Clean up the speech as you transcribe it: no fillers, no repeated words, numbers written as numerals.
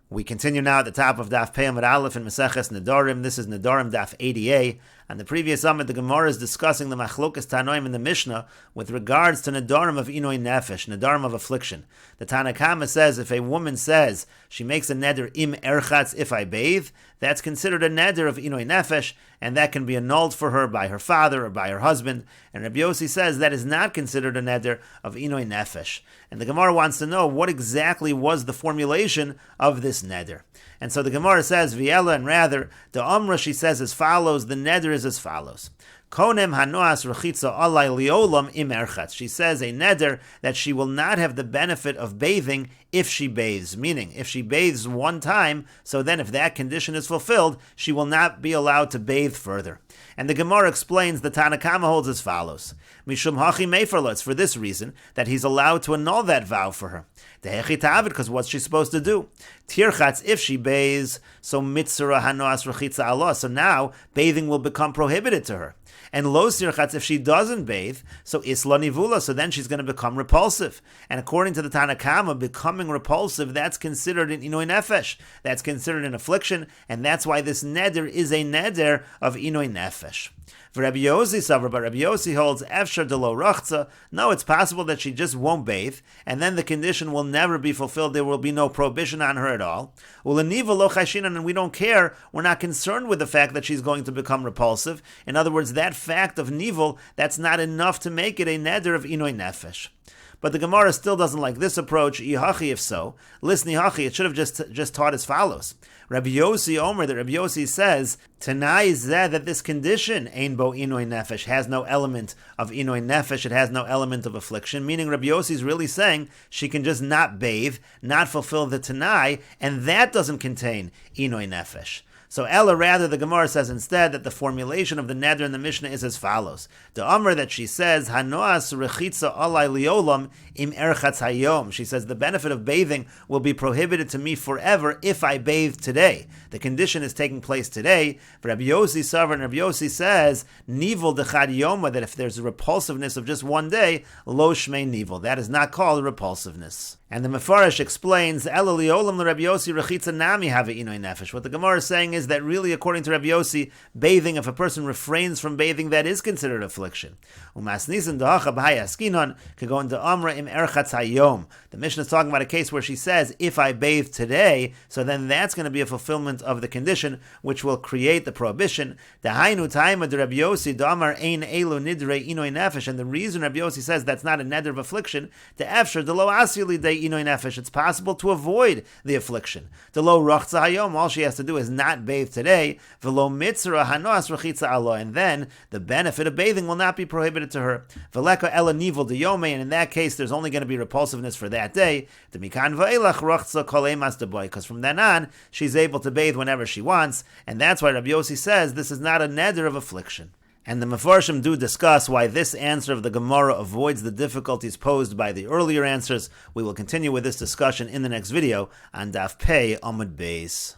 We continue now at the top of Daf 80a Daf in Meseches Nedarim. This is Nedarim Daf 80a. On the previous Amud, the Gemara is discussing the Machlokas Tanoim in the Mishnah with regards to Nedarim of Inoi Nefesh, Nedarim of affliction. The Tana Kama says if a woman says she makes a neder im erchatz, if I bathe, that's considered a neder of Inoi Nefesh, and that can be annulled for her by her father or by her husband. And Rabbi Yossi says that is not considered a neder of Inoi Nefesh. And the Gemara wants to know what exactly was the formulation of this neder. And so the Gemara says, Viela, and rather, the Umrah, she says as follows, the neder is as follows. Konem hanoas rechitza alai liolam im erchatz. She says a neder that she will not have the benefit of bathing if she bathes, meaning if she bathes one time, so then if that condition is fulfilled, she will not be allowed to bathe further. And the Gemara explains the Tana Kama holds as follows. Mishum hachi meferlo, it's for this reason that he's allowed to annul that vow for her. Dehechi ta'avid, because what's she supposed to do? Tirchatz, if she bathes, so mitzvah hanoas rechitza Allah, so now bathing will become prohibited to her. And lo sirchatz, if she doesn't bathe, so isla nivula, so then she's going to become repulsive. And according to the Tana Kama, becoming repulsive, that's considered an inoi nefesh. That's considered an affliction, and that's why this neder is a neder of inoi nefesh. For Rabbi Yossi Savra, but Rabbi Yossi holds Efshar de lo rachza. No, it's possible that she just won't bathe, and then the condition will never be fulfilled. There will be no prohibition on her at all. Ulaniva lo chashinan, and we don't care. We're not concerned with the fact that she's going to become repulsive. In other words, that fact of nivel, that's not enough to make it a neder of inoi nefesh. But the Gemara still doesn't like this approach. Ihachi, if so, listen, Ihachi, it should have just taught as follows. Rabbi Yossi Omer, that Rabbi Yossi says, Tanai zeh, that this condition, ein bo inoi nefesh, has no element of inoi nefesh, it has no element of affliction, meaning Rabbi Yossi is really saying she can just not bathe, not fulfill the Tanai, and that doesn't contain inoi nefesh. So Ella, rather, the Gemara says instead that the formulation of the neder in the Mishnah is as follows. The Amr that she says, Hanoas rechitza alai liolam im erchatz hayom. She says the benefit of bathing will be prohibited to me forever if I bathe today. The condition is taking place today. Rabbi Yossi Savra, and Rabbi Yossi says, Nivul dechad yoma, that if there's a repulsiveness of just one day, lo shmei nivul. That is not called repulsiveness. And the Mefarish explains, Ela liolam l'Rabbi Yossi rechitza nami have inoi nefesh. What the Gemara is saying is that really, according to Rabbi Yossi, bathing, if a person refrains from bathing, that is considered affliction. Umasnisin dahacha b'haya askinon could go into Amra im erchatz hayom. The Mishnah is talking about a case where she says, if I bathe today, so then that's going to be a fulfillment of the condition, which will create the prohibition. Dahainu taima de Rabbi Yossi damar ein elu nidrei inoi nefesh. And the reason Rabbi Yossi says that's not a neder of affliction, the efshar de lo asili de inoi nefesh, it's possible to avoid the affliction. De lo rachza hayom, all she has to do is not bathe today. Velo mitzvah hanoas rechitza Allah, and then the benefit of bathing will not be prohibited to her. Veleka ela nivul de yome, and in that case there's only going to be repulsiveness for that day. De mikan va'elach rachza kol emas de boy, because from then on she's able to bathe whenever she wants, and that's why Rabbi Yossi says this is not a neder of affliction. And the Mefarshim do discuss why this answer of the Gemara avoids the difficulties posed by the earlier answers. We will continue with this discussion in the next video on Daf Pei Amud Beis.